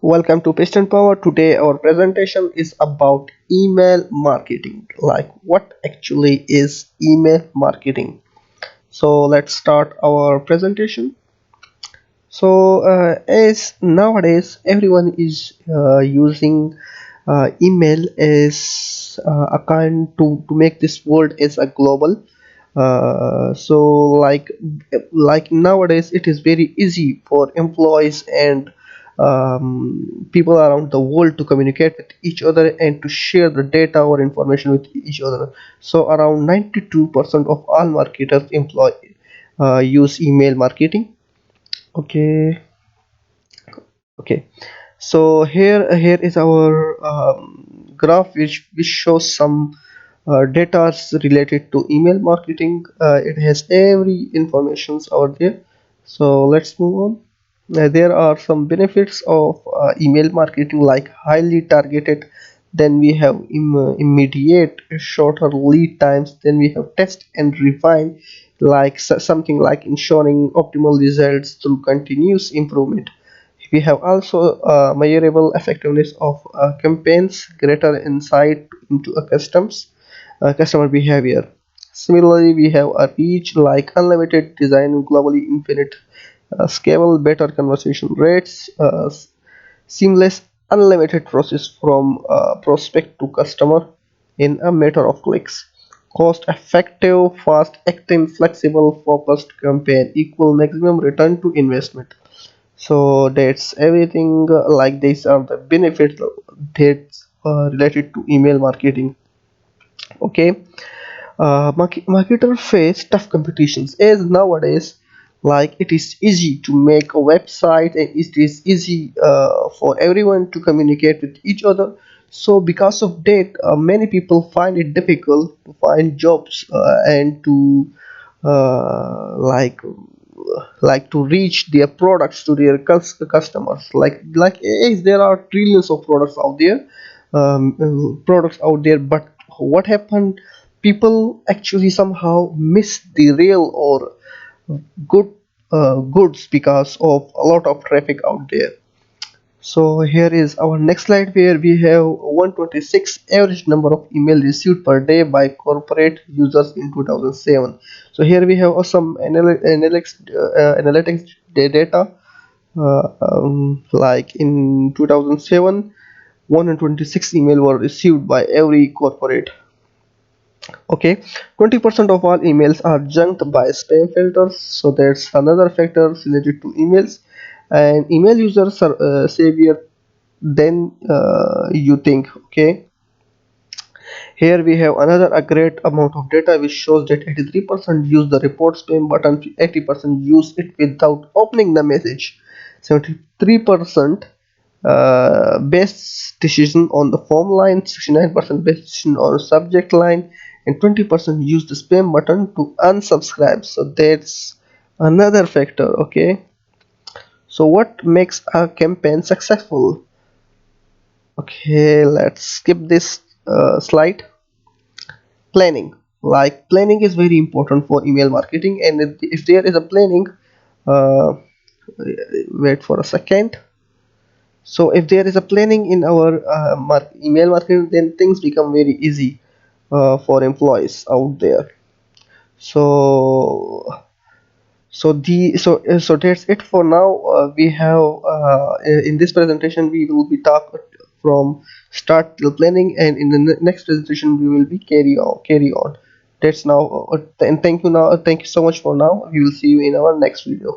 Welcome to Piston Power. Today our presentation is about email marketing. Like what actually is email marketing? So let's start our presentation. As nowadays everyone is using email as a kind to make this world as a global. Like nowadays it is very easy for employees and people around the world to communicate with each other and to share the data or information with each other. So around 92% of all marketers employ use email marketing. Okay. Okay, so here is our graph which shows some data related to email marketing. It has every informations out there. So let's move on. There are some benefits of email marketing, like highly targeted. Then we have immediate shorter lead times. Then we have test and refine, like something like ensuring optimal results through continuous improvement. We have also measurable effectiveness of campaigns, greater insight into a customer behavior. Similarly, we have a reach like unlimited design, globally infinite scalable, better conversation rates, seamless, unlimited process from prospect to customer in a matter of clicks. Cost effective, fast acting, flexible, focused campaign equal maximum return to investment. So that's everything. Like these are the benefits that's related to email marketing. Okay. Marketer face tough competitions as nowadays, like it is easy to make a website and it is easy for everyone to communicate with each other. So because of that, many people find it difficult to find jobs and to like to reach their products to their customers. Like as there are trillions of products out there, but what happened, people actually somehow miss the real or good goods because of a lot of traffic out there. So here is our next slide, where we have 126 average number of email received per day by corporate users in 2007. So here we have some analytics data. Like in 2007, 126 email were received by every corporate. Okay, 20% of all emails are junked by spam filters. So that's another factor related to emails. And email users are savior than you think. Okay, here we have another a great amount of data which shows that 83% use the report spam button, 80% use it without opening the message, 73% base decision on the form line, 69% base decision on subject line, and 20% use the spam button to unsubscribe. So that's another factor. Okay, so what makes a campaign successful? Okay, let's skip this slide. Planning, like planning is very important for email marketing, and if there is a planning, uh, wait for a second. So if there is a planning in our email marketing, then things become very easy for employees out there. So so the so uh, so that's it for now. We have in this presentation we will be talk from start till planning, and in the next presentation we will be carry on. That's now, and thank you so much for now. We will see you in our next video.